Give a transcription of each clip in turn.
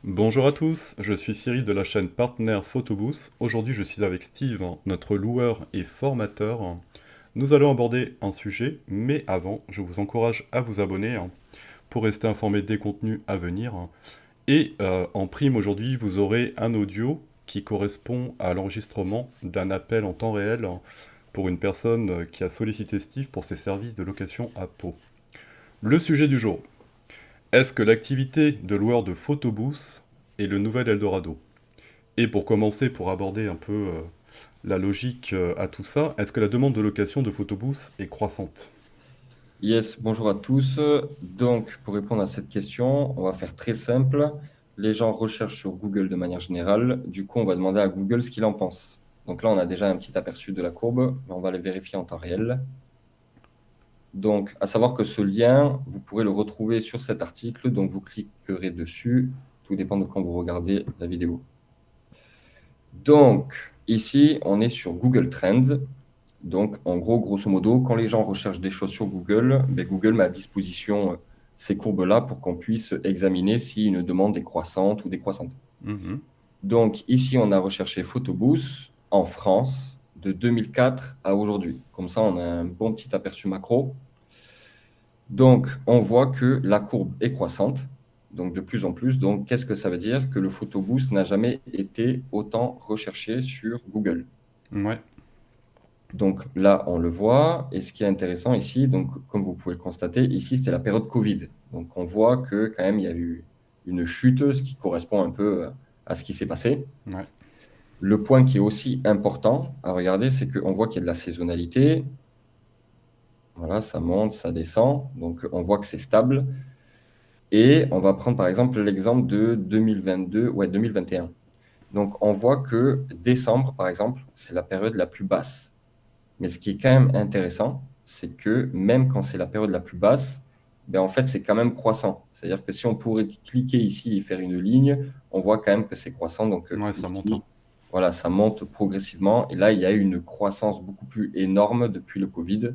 Bonjour à tous, je suis Cyril de la chaîne Partenaire Photobooth. Aujourd'hui, je suis avec Steve, notre loueur et formateur. Nous allons aborder un sujet, mais avant, je vous encourage à vous abonner pour rester informé des contenus à venir. Et en prime aujourd'hui, vous aurez un audio qui correspond à l'enregistrement d'un appel en temps réel pour une personne qui a sollicité Steve pour ses services de location à Pau. Le sujet du jour. Est-ce que l'activité de loueur de photobooth est le nouvel Eldorado? Et pour commencer, pour aborder un peu la logique à tout ça, est-ce que la demande de location de photobooth est croissante? Yes, bonjour à tous. Donc, pour répondre à cette question, on va faire très simple. Les gens recherchent sur Google de manière générale. Du coup, on va demander à Google ce qu'il en pense. Donc là, on a déjà un petit aperçu de la courbe, mais on va le vérifier en temps réel. Donc, à savoir que ce lien, vous pourrez le retrouver sur cet article. Donc, vous cliquerez dessus. Tout dépend de quand vous regardez la vidéo. Donc, ici, on est sur Google Trends. Donc, en gros, grosso modo, quand les gens recherchent des choses sur Google, ben, Google met à disposition ces courbes-là pour qu'on puisse examiner si une demande est croissante ou décroissante. Mhm. Donc, ici, on a recherché Photobooth en France de 2004 à aujourd'hui. Comme ça, on a un bon petit aperçu macro. Donc, on voit que la courbe est croissante, donc de plus en plus. Donc, qu'est-ce que ça veut dire? Que le Photobooth n'a jamais été autant recherché sur Google. Ouais, Donc là, on le voit. Et ce qui est intéressant ici, donc comme vous pouvez le constater, ici, c'était la période Covid. Donc on voit que quand même, il y a eu une chute, ce qui correspond un peu à ce qui s'est passé. ouais. Le point qui est aussi important à regarder, c'est qu'on voit qu'il y a de la saisonnalité. Voilà, ça monte, ça descend. Donc on voit que c'est stable. Et on va prendre par exemple l'exemple de 2022, ouais, 2021. Donc on voit que décembre, par exemple, c'est la période la plus basse. Mais ce qui est quand même intéressant, c'est que même quand c'est la période la plus basse, ben en fait, c'est quand même croissant. C'est-à-dire que si on pourrait cliquer ici et faire une ligne, on voit quand même que c'est croissant. Donc Ouais, ça monte, hein. ici, voilà, ça monte progressivement. Et là, il y a eu une croissance beaucoup plus énorme depuis le Covid.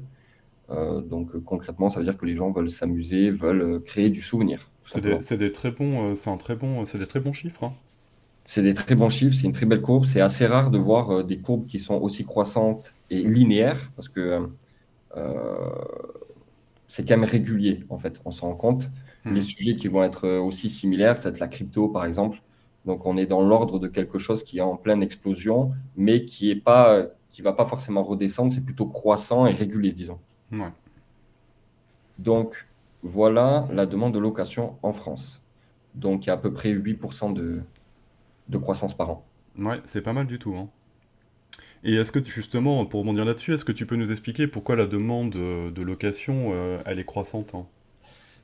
Donc concrètement, ça veut dire que les gens veulent s'amuser, veulent créer du souvenir, tout simplement. C'est des très bons, c'est un très bon, c'est des très bons chiffres, hein. C'est des très bons chiffres, c'est une très belle courbe. C'est assez rare de voir des courbes qui sont aussi croissantes et linéaires, parce que euh, c'est quand même régulier, en fait. On s'en rend compte. Les Mhm. sujets qui vont être aussi similaires, ça va être la crypto, par exemple. Donc, on est dans l'ordre de quelque chose qui est en pleine explosion, mais qui va pas forcément redescendre. C'est plutôt croissant et régulier, disons. Ouais. Donc, voilà la demande de location en France. Donc, il y a à peu près 8% de croissance par an. Ouais, c'est pas mal du tout, hein. Et est-ce que, justement, pour rebondir là-dessus, est-ce que tu peux nous expliquer pourquoi la demande de location, elle est croissante, hein?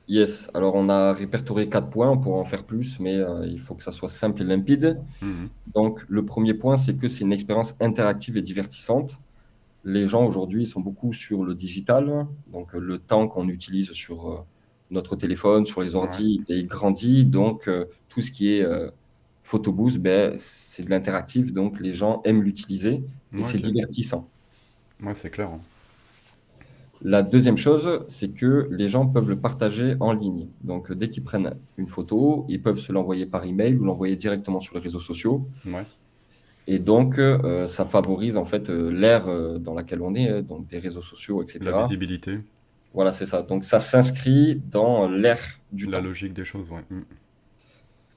Yes, alors on a répertorié 4 points, on pourra en faire plus, mais il faut que ça soit simple et limpide. Mhm. Donc, le premier point, c'est que c'est une expérience interactive et divertissante. Les gens aujourd'hui ils sont beaucoup sur le digital, donc le temps qu'on utilise sur notre téléphone, sur les Ouais. ordi, il grandit. Donc, tout ce qui est photobooth, ben, c'est de l'interactif, donc les gens aiment l'utiliser et Ouais, c'est ok. divertissant. Ouais, c'est clair, hein. La deuxième chose, c'est que les gens peuvent le partager en ligne. Donc, dès qu'ils prennent une photo, ils peuvent se l'envoyer par email ou l'envoyer directement sur les réseaux sociaux. Ouais. Et donc, ça favorise en fait l'ère dans laquelle on est, donc des réseaux sociaux, La etc. visibilité, Voilà, c'est ça. Donc, ça s'inscrit dans l'ère du la temps. logique des choses, ouais. Mhm.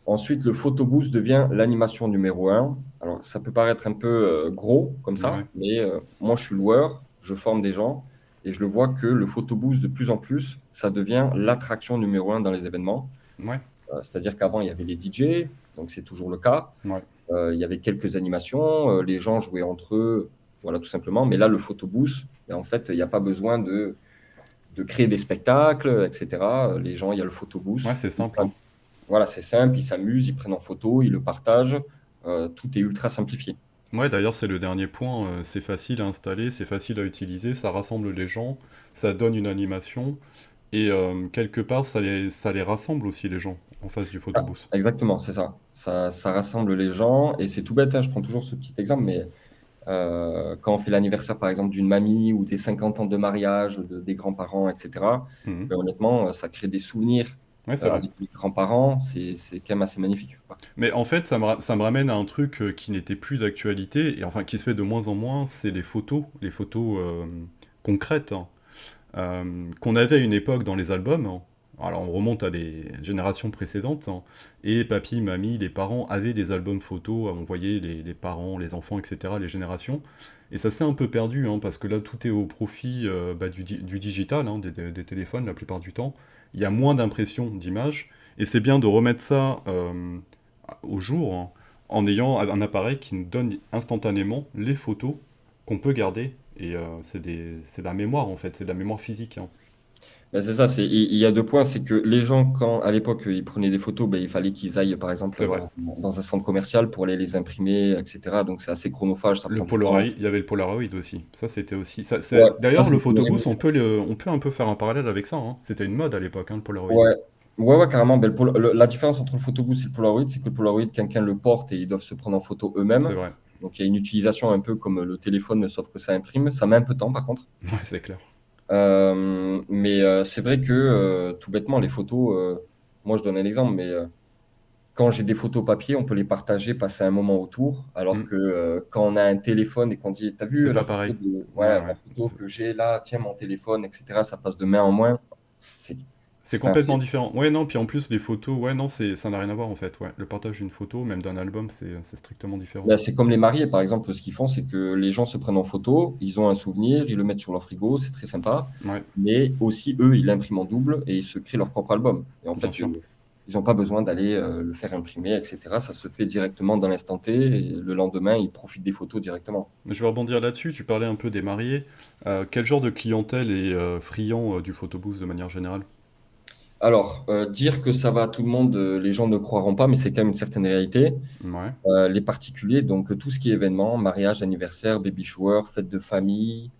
Ensuite, le photobooth devient l'animation numéro un. Alors, ça peut paraître un peu gros comme Ouais. ça, mais moi, je suis loueur, je forme des gens et je le vois que le photobooth, de plus en plus, ça devient l'attraction numéro un dans les événements. Ouais. C'est-à-dire qu'avant, il y avait les DJ, donc c'est toujours le cas. Ouais. Il y avait quelques animations, les gens jouaient entre eux, voilà, tout simplement. Mais là, le photobooth, ben, en fait, il n'y a pas besoin de créer des spectacles, etc. Les gens, il y a le Ouais, photobooth. c'est simple, hein. Voilà, c'est simple, ils s'amusent, ils prennent en photo, ils le partagent. Tout est ultra simplifié. Ouais, d'ailleurs, c'est le dernier point. C'est facile à installer, c'est facile à utiliser, ça rassemble les gens, ça donne une animation, et quelque part, ça les rassemble aussi, les gens, en face du Ah, photobooth. exactement, c'est ça. Ça rassemble les gens et c'est tout bête, hein, je prends toujours ce petit exemple, mais quand on fait l'anniversaire, par exemple, d'une mamie ou des 50 ans de mariage des grands-parents, etc., Mhm. ben, honnêtement, ça crée des souvenirs Ouais, c'est vrai. avec les grands-parents, c'est quand même assez magnifique, quoi. Mais en fait, ça me ramène à un truc qui n'était plus d'actualité, et enfin qui se fait de moins en moins, c'est les photos concrètes, hein, qu'on avait à une époque dans les albums, hein. Alors on remonte à des générations précédentes, hein, et papy, mamie, les parents avaient des albums photos, on voyait les parents, les enfants, etc., les générations, et ça s'est un peu perdu, hein, parce que là tout est au profit du digital, hein, des téléphones la plupart du temps. Il y a moins d'impressions d'images, et c'est bien de remettre ça au jour, hein, en ayant un appareil qui nous donne instantanément les photos qu'on peut garder. Et c'est de la mémoire en fait, c'est de la mémoire physique, hein. Ben, c'est ça, il y a 2 points, c'est que les gens, quand à l'époque, ils prenaient des photos, ben, il fallait qu'ils aillent, par exemple, C'est vrai. dans un centre commercial pour aller les imprimer, et cetera. Donc c'est assez chronophage, ça Le prend du temps. Polaroid, il y avait le Polaroid aussi. Ça c'était aussi. Ouais, ça, D'ailleurs, le c'était une photobooth, révolution. on peut un peu faire un parallèle avec ça, hein. C'était une mode à l'époque, hein, le Polaroid. Ouais, ouais, ouais, carrément. Ben, la différence entre le photobooth et le Polaroid, c'est que le Polaroid, quelqu'un le porte et ils doivent se prendre en photo C'est eux-mêmes. vrai. Donc il y a une utilisation un peu comme le téléphone, sauf que ça imprime. Ça met un peu de temps, par contre. Ouais, c'est clair. Mais c'est vrai que tout bêtement, les photos, moi je donne un exemple, mais quand j'ai des photos papier, on peut les partager, passer un moment autour, alors Hmm. que quand on a un téléphone et qu'on dit, t'as C'est vu pas la photo pareil. de, Ouais, ouais, la ouais. photo que j'ai là, tiens mon téléphone, etc. Ça passe de main en main. C'est, C'est enfin, complètement différent. Ouais, non, puis en plus, les photos, ouais, non, ça n'a rien à voir en fait. Ouais. Le partage d'une photo, même d'un album, c'est strictement différent. ben, c'est comme les mariés, par exemple, ce qu'ils font, c'est que les gens se prennent en photo, ils ont un souvenir, ils le mettent sur leur frigo, c'est très sympa, Ouais, mais aussi eux, ils l'impriment en double et ils se créent leur propre album. Et en bien fait, sûr. ils n'ont pas besoin d'aller le faire imprimer, etc. Ça se fait directement dans l'instant T et le lendemain, ils profitent des photos directement. Je vais rebondir là-dessus, tu parlais un peu des mariés. Quel genre de clientèle est friand du photobooth de manière générale? Alors, dire que ça va à tout le monde, les gens ne croiront pas, mais c'est quand même une certaine réalité. Ouais. Les particuliers, donc tout ce qui est événement, mariage, anniversaire, baby shower, fête de famille.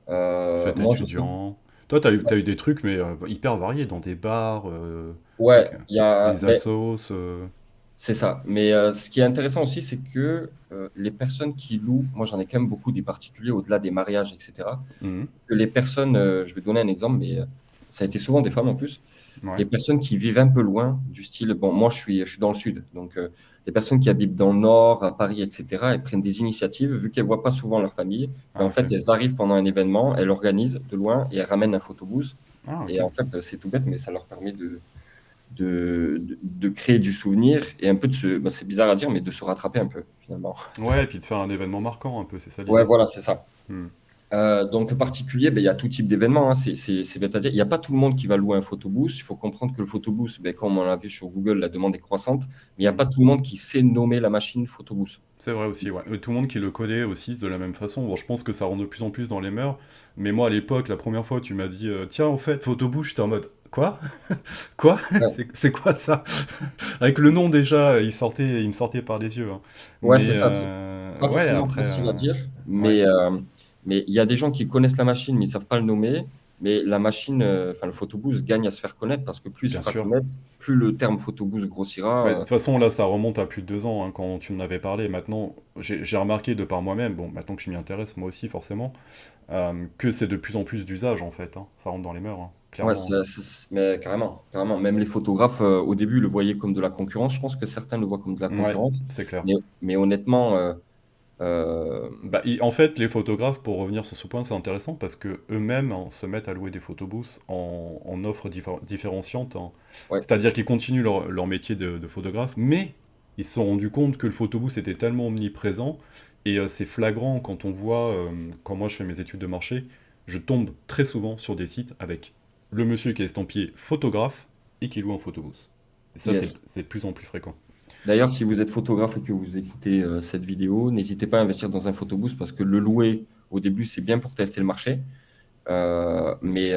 Fête Moi, je sais que, étudiant. Toi, t'as eu des trucs, mais hyper variés, dans des bars, ouais, avec il y a, des ben, assos. c'est ça. Mais ce qui est intéressant aussi, c'est que les personnes qui louent, moi j'en ai quand même beaucoup des particuliers au-delà des mariages, etc. Mhm. Que les personnes, je vais donner un exemple, mais ça a été souvent des femmes en plus. Ouais, Les personnes qui vivent un peu loin du style, bon, moi je suis dans le sud, donc les personnes qui habitent dans le nord, à Paris, etc., elles prennent des initiatives, vu qu'elles voient pas souvent leur famille, ben, ah en ok. fait, elles arrivent pendant un événement, elles organisent de loin et elles ramènent un photobooth. Ah Et ok. en fait, c'est tout bête, mais ça leur permet de créer du souvenir et un peu de se, ben, c'est bizarre à dire, mais de se rattraper un peu, finalement. Ouais, et puis de faire un événement marquant un peu, c'est ça Ouais, l'idée. voilà, c'est ça. Hmm. Donc particulier, ben, il y a tout type d'événements, hein. C'est bête à dire. Il n'y a pas tout le monde qui va louer un photobooth. Il faut comprendre que le photobooth, ben, comme on l'a vu sur Google, la demande est croissante. Mais il n'y a Hmm. pas tout le monde qui sait nommer la machine photobooth. C'est vrai aussi, ouais. Tout le monde qui le connaît aussi de la même façon. Bon, je pense que ça rentre de plus en plus dans les mœurs. Mais moi, à l'époque, la première fois, tu m'as dit, tiens, en fait, photobooth, j'étais en mode, quoi? Quoi? Ouais, C'est quoi ça? Avec le nom déjà, il me sortait par les yeux, hein. ouais, Mais c'est ça. C'est pas ouais, forcément après, facile à dire, ouais, mais il y a des gens qui connaissent la machine, mais ils ne savent pas le nommer. Mais la machine, enfin le photobooth gagne à se faire connaître parce que plus il se bien fera sûr. connaître, plus le terme photobooth Ouais, grossira. de toute façon, là, ça remonte à plus de 2 ans, hein, quand tu en avais parlé. Maintenant, j'ai remarqué de par moi-même, bon, maintenant que je m'y intéresse, moi aussi, forcément, que c'est de plus en plus d'usage, en fait, hein. Ça rentre dans les mœurs, hein, Ouais, clairement, hein. mais carrément, carrément. Même les photographes, au début, le voyaient comme de la concurrence. Je pense que certains le voient comme de la Ouais, concurrence. c'est clair. Mais honnêtement, euh, Bah, en fait, les photographes, pour revenir sur ce point, c'est intéressant parce que eux-mêmes hein, se mettent à louer des photobooths en offres différenciantes, hein. ouais, C'est-à-dire qu'ils continuent leur métier de photographe, mais ils se sont rendus compte que le photobooth était tellement omniprésent et c'est flagrant quand on voit, quand moi je fais mes études de marché, je tombe très souvent sur des sites avec le monsieur qui est estampillé photographe et qui loue un photobooth. Et ça, yes. c'est de plus en plus fréquent. D'ailleurs, si vous êtes photographe et que vous écoutez cette vidéo, n'hésitez pas à investir dans un photobooth parce que le louer au début, c'est bien pour tester le marché. Mais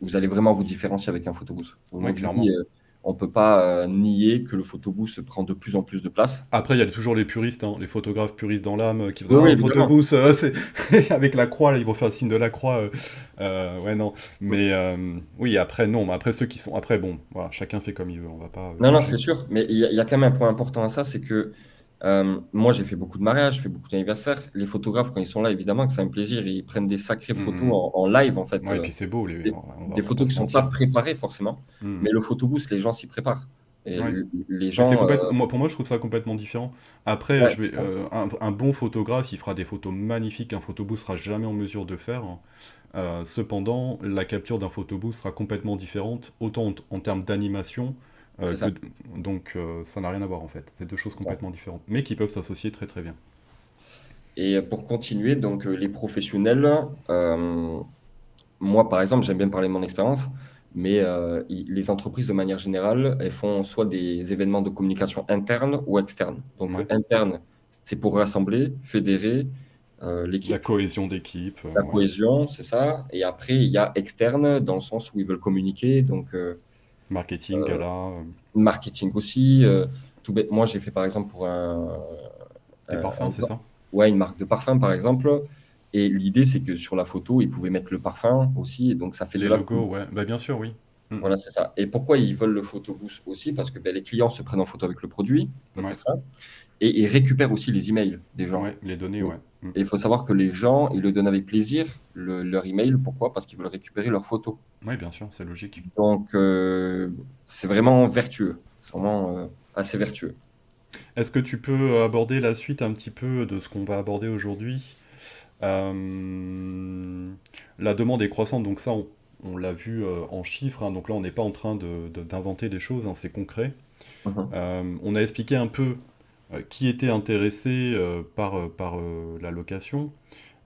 vous allez vraiment vous différencier avec un photobooth. Ouais, Aujourd'hui, clairement. on ne peut pas nier que le photobooth prend de plus en plus de place. Après, il y a toujours les puristes, hein, les photographes puristes dans l'âme, qui vont Oui, dire oui, «Ah, évidemment. photobooth, c'est...» avec la croix, là, ils vont faire le signe de la croix. Ouais, non. Mais oui, après, non. Mais après, ceux qui sont... Après, bon, voilà, chacun fait comme il veut, on va pas Non, non, juger. c'est sûr. Mais il y a quand même un point important à ça, c'est que Moi, j'ai fait beaucoup de mariages, j'ai fait beaucoup d'anniversaires. Les photographes, quand ils sont là, évidemment que c'est un plaisir. Ils prennent des sacrées photos Mhm. en live, en fait. Ouais, et puis c'est beau, Des on va pas photos qui se ne sont pas mentir. préparées forcément, mais Mhm. le photobooth, les gens s'y préparent. Et Ouais. les Mais c'est gens, complètement, moi, pour moi, je trouve ça complètement différent. Après, ouais, c'est ça. un bon photographe, il fera des photos magnifiques qu'un photobooth sera jamais en mesure de faire. Cependant, la capture d'un photobooth sera complètement différente, autant en termes d'animation C'est que ça. donc ça n'a rien à voir en fait. C'est deux choses C'est ça. complètement différentes, mais qui peuvent s'associer très très bien. Et pour continuer, donc les professionnels, moi, par exemple, j'aime bien parler de mon expérience, mais les entreprises, de manière générale, elles font soit des événements de communication interne ou externe. Donc, Ouais. interne, c'est pour rassembler, fédérer La l'équipe, cohésion d'équipe, la ouais. cohésion, c'est ça. Et après, il y a externe, dans le sens où ils veulent communiquer, donc Marketing, gala, marketing aussi. Tout bête, moi, j'ai fait par exemple pour des parfums, un c'est ça? ouais, une marque de parfum, par exemple. Et l'idée, c'est que sur la photo, ils pouvaient mettre le parfum aussi, et donc ça fait de Les la com. logos, ouais. Bah bien sûr, oui. Mm. Voilà, c'est ça. Et pourquoi ils veulent le photobooth aussi? Parce que ben, les clients se prennent en photo avec le produit, ils peuvent Ouais. faire ça, et ils récupèrent aussi les emails des gens. Ouais, les données, Et ouais. Mm. et il faut savoir que les gens, ils le donnent avec plaisir, leur email. Pourquoi? Parce qu'ils veulent récupérer leurs photos. Ouais, bien sûr, c'est logique. Donc, c'est vraiment vertueux. C'est vraiment assez vertueux. Est-ce que tu peux aborder la suite un petit peu de ce qu'on va aborder aujourd'hui? Euh, La demande est croissante, donc ça, on l'a vu en chiffres, hein, donc là, on n'est pas en train d'inventer des choses, hein, c'est concret. Mhm, On a expliqué un peu qui était intéressé par la location. mhm.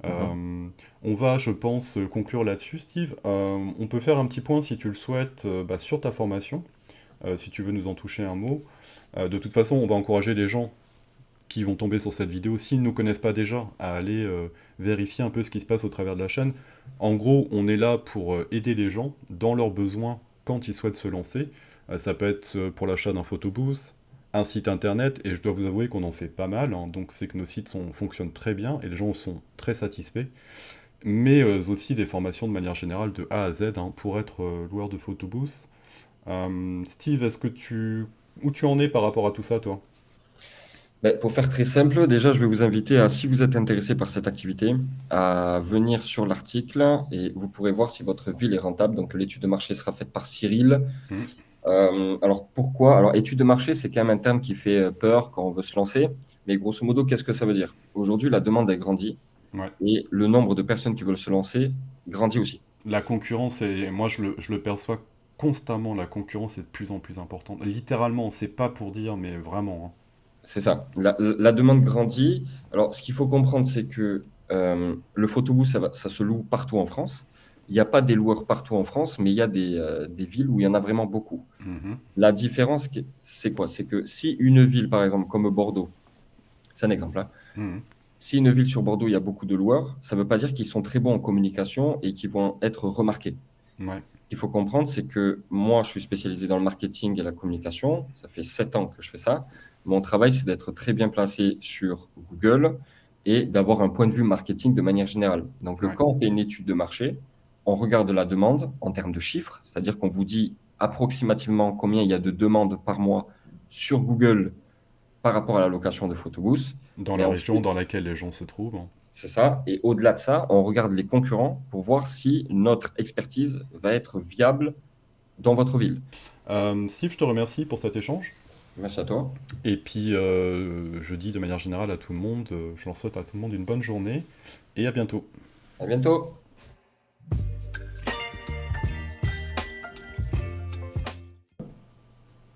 Euh, on va, je pense, conclure là-dessus, Steve. On peut faire un petit point, si tu le souhaites, bah, sur ta formation, si tu veux nous en toucher un mot. De toute façon, on va encourager les gens qui vont tomber sur cette vidéo, s'ils ne nous connaissent pas déjà, à aller vérifier un peu ce qui se passe au travers de la chaîne. En gros, on est là pour aider les gens dans leurs besoins quand ils souhaitent se lancer. Ça peut être pour l'achat d'un photobooth, un site internet, et je dois vous avouer qu'on en fait pas mal, hein, donc c'est que nos sites fonctionnent très bien et les gens sont très satisfaits. Mais aussi des formations de manière générale de A à Z hein, pour être loueur de photobooth. Steve, où tu en es par rapport à tout ça, toi? Ben, pour faire très simple, déjà, je vais vous inviter à, si vous êtes intéressé par cette activité, à venir sur l'article et vous pourrez voir si votre ville est rentable. Donc, l'étude de marché sera faite par Cyril. Hmm. Alors, pourquoi? Alors, étude de marché, c'est quand même un terme qui fait peur quand on veut se lancer. Mais grosso modo, qu'est-ce que ça veut dire? Aujourd'hui, la demande a grandi Ouais. et le nombre de personnes qui veulent se lancer grandit aussi. La concurrence, moi je le perçois constamment, la concurrence est de plus en plus importante. Littéralement, c'est pas pour dire, mais vraiment, hein. C'est ça. La demande grandit. Alors, ce qu'il faut comprendre, c'est que le photobooth, ça se loue partout en France. Il n'y a pas des loueurs partout en France, mais il y a des villes où il y en a vraiment beaucoup. Mhm, La différence, c'est quoi? C'est que si une ville, par exemple, comme Bordeaux, c'est un exemple, hein, mhm. si une ville sur Bordeaux, il y a beaucoup de loueurs, ça ne veut pas dire qu'ils sont très bons en communication et qu'ils vont être remarqués. Ouais, Ce qu'il faut comprendre, c'est que moi, je suis spécialisé dans le marketing et la communication. Ça fait 7 ans que je fais ça. Mon travail, c'est d'être très bien placé sur Google et d'avoir un point de vue marketing de manière générale. Donc, ouais, quand on fait une étude de marché, on regarde la demande en termes de chiffres, c'est-à-dire qu'on vous dit approximativement combien il y a de demandes par mois sur Google par rapport à la location de photobooths. dans Et la région ensuite, dans laquelle les gens se trouvent, hein. c'est ça. Et au-delà de ça, on regarde les concurrents pour voir si notre expertise va être viable dans votre ville. Steve, je te remercie pour cet échange. Merci à toi. Et puis, je dis de manière générale à tout le monde, je leur souhaite à tout le monde une bonne journée et à bientôt. À bientôt.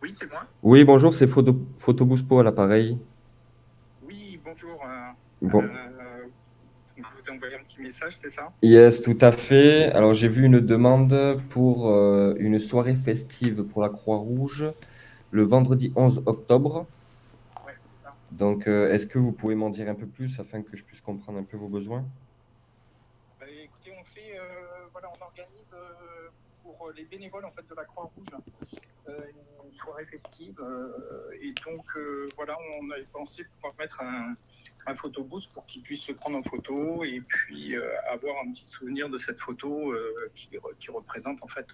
Oui, c'est moi. Oui, bonjour, c'est Photobouspo à l'appareil. Oui, bonjour. Bon, Je vous ai envoyé un petit message, c'est ça? yes, tout à fait. Alors, j'ai vu une demande pour une soirée festive pour la Croix-Rouge le vendredi 11 octobre. Ouais, c'est ça. Donc, est-ce que vous pouvez m'en dire un peu plus afin que je puisse comprendre un peu vos besoins? Bah, écoutez, voilà, on organise pour les bénévoles en fait de la Croix-Rouge une soirée festive. Et donc, voilà, on avait pensé pouvoir mettre un photobooth pour qu'ils puissent se prendre en photo et puis avoir un petit souvenir de cette photo qui représente en fait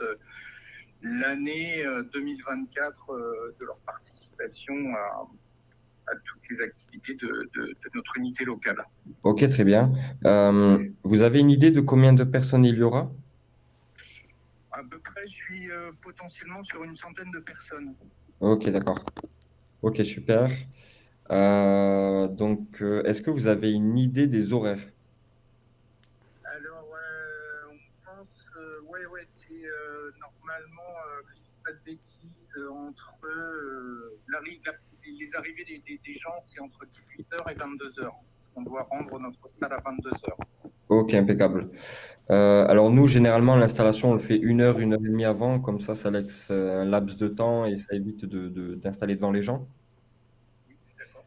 l'année 2024 de leur participation à toutes les activités de notre unité locale. Ok, très bien. Vous avez une idée de combien de personnes il y aura? À peu près, je suis potentiellement sur une centaine de personnes. Ok, d'accord. Ok, super. Donc, est-ce que vous avez une idée des horaires? Alors, on pense, ouais, c'est normalement, que je ne dise pas de bêtises, entre les arrivées des gens, c'est entre 18h et 22h. On doit rendre notre salle à 22h. Ok, impeccable. Alors nous, généralement, l'installation, on le fait une heure et demie avant, comme ça laisse un laps de temps et ça évite d'installer devant les gens. Oui, d'accord.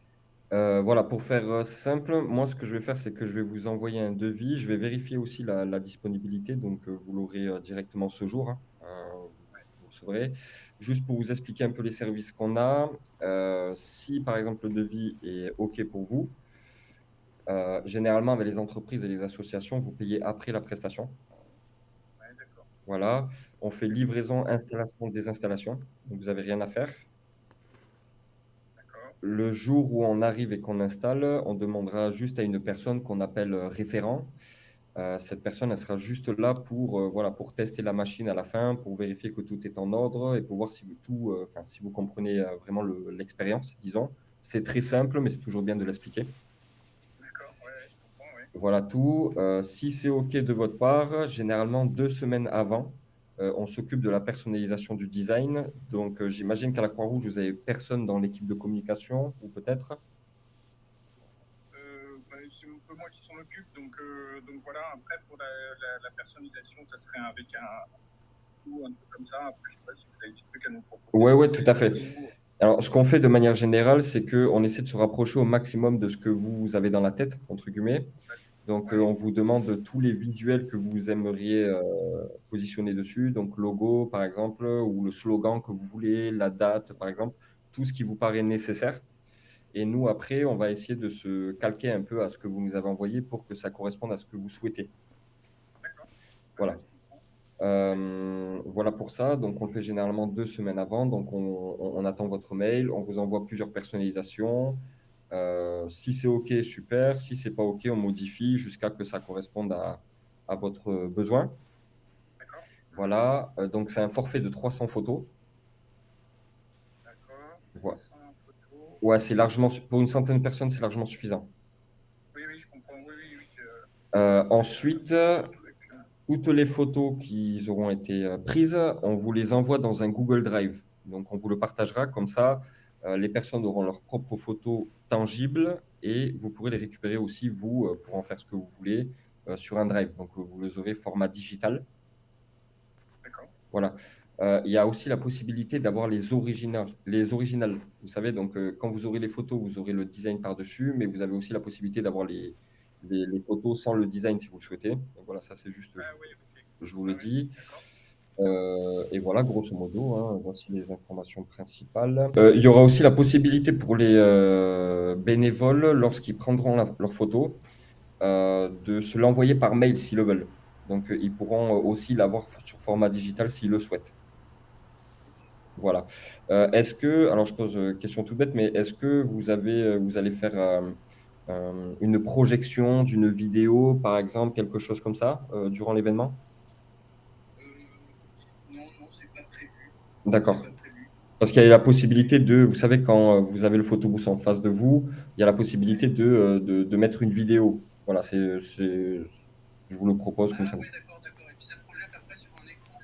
Voilà, pour faire simple, moi, ce que je vais faire, c'est que je vais vous envoyer un devis. Je vais vérifier aussi la disponibilité, donc vous l'aurez directement ce jour, hein. Vous le saurez. Juste pour vous expliquer un peu les services qu'on a, si par exemple le devis est OK pour vous, généralement avec les entreprises et les associations, vous payez après la prestation. Ouais, d'accord. Voilà, on fait livraison, installation, désinstallation, donc vous n'avez rien à faire. D'accord. Le jour où on arrive et qu'on installe, on demandera juste à une personne qu'on appelle référent. Cette personne, elle sera juste là pour, voilà, pour tester la machine à la fin, pour vérifier que tout est en ordre et pour voir si vous tout, enfin, si vous comprenez vraiment l'expérience, disons. C'est très simple, mais c'est toujours bien de l'expliquer. D'accord, ouais, je comprends, ouais. Voilà tout. Si c'est OK de votre part, généralement 2 semaines avant, on s'occupe de la personnalisation du design. Donc, j'imagine qu'à la Croix-Rouge, vous avez personne dans l'équipe de communication ou peut-être? Bah, c'est un peu moi qui s'en occupe, donc voilà. Après, pour la personnalisation, ça serait avec un peu comme ça. Après, je sais pas si vous avez des trucs à nous proposer. Ouais, Vous ouais, tout avez à des fait. retours. Alors, ce qu'on fait de manière générale, c'est qu'on essaie de se rapprocher au maximum de ce que vous avez dans la tête, entre guillemets. Donc, Ouais, on vous demande tous les visuels que vous aimeriez positionner dessus. Donc, logo, par exemple, ou le slogan que vous voulez, la date, par exemple, tout ce qui vous paraît nécessaire. Et nous, après, on va essayer de se calquer un peu à ce que vous nous avez envoyé pour que ça corresponde à ce que vous souhaitez. d'accord. Ouais, ouais, Voilà. je comprends. Voilà pour ça. Donc, on le fait généralement 2 semaines avant. Donc, on attend votre mail. On vous envoie plusieurs personnalisations. Si c'est OK, super. Si c'est pas OK, on modifie jusqu'à que ça corresponde à votre besoin. D'accord, Voilà. Donc, c'est un forfait de 300 photos. d'accord. Voilà. 300 photos. Ouais, c'est largement, pour une centaine de personnes, c'est largement suffisant. Oui, oui, je comprends. Oui, oui, oui. Ensuite, Le truc, toutes les photos qui auront été prises, on vous les envoie dans un Google Drive. Donc, on vous le partagera. Comme ça, les personnes auront leurs propres photos tangibles et vous pourrez les récupérer aussi, vous, pour en faire ce que vous voulez, sur un Drive. Donc, vous les aurez format digital. d'accord. Voilà. Il y a aussi la possibilité d'avoir les originales. Les originales, vous savez, donc quand vous aurez les photos, vous aurez le design par-dessus, mais vous avez aussi la possibilité d'avoir les photos sans le design si vous le souhaitez. Donc voilà, ça c'est juste, Ah oui, ok. je vous Ah le ouais, dis. d'accord. Et voilà, grosso modo, hein, voici les informations principales. Il y aura aussi la possibilité pour les bénévoles, lorsqu'ils prendront leurs photos, de se l'envoyer par mail s'ils le veulent. Donc, ils pourront aussi l'avoir sur format digital s'ils le souhaitent. Ok. Voilà. Est-ce que, alors je pose question toute bête, mais est-ce que vous allez faire une projection d'une vidéo, par exemple, quelque chose comme ça, durant l'événement? Non, non, c'est pas prévu. C'est D'accord. pas prévu. Parce qu'il y a la possibilité de, vous savez, quand vous avez le photobooth en face de vous, il y a la Ouais. possibilité de mettre une vidéo. Voilà, je vous le propose comme Ah ça. ouais, d'accord, d'accord. Et puis ça projette après sur un écran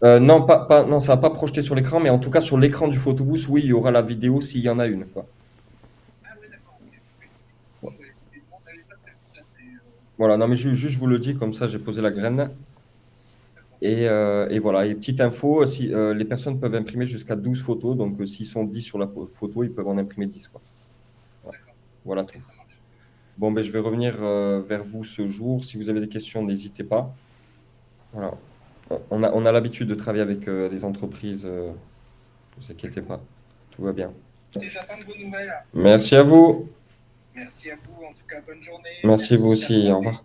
éventuellement. Non, non, ça va pas projeté sur l'écran, mais en tout cas, sur l'écran du photobooth, oui, il y aura la vidéo s'il y en a une, quoi. Ah ouais, d'accord, ok. Oui, oui. Bon, bah écoutez, non, elle n'est pas prévue, ça, c'est. Voilà, non, mais juste, je vous le dis, comme ça, j'ai posé la graine. D'accord. Et voilà, et petite info, si, les personnes peuvent imprimer jusqu'à 12 photos, donc s'ils sont 10 sur la photo, ils peuvent en imprimer 10, quoi. Voilà, D'accord. voilà Ok, tout. ça marche. Bon, ben, je vais revenir vers vous ce jour. Si vous avez des questions, n'hésitez pas. Voilà. On a l'habitude de travailler avec des entreprises, ne vous inquiétez D'accord. pas, tout va bien. Écoutez, j'attends de vos nouvelles. Merci à vous. Merci à vous, en tout cas, bonne journée. Merci vous Merci aussi. d'avoir Au appelé. revoir.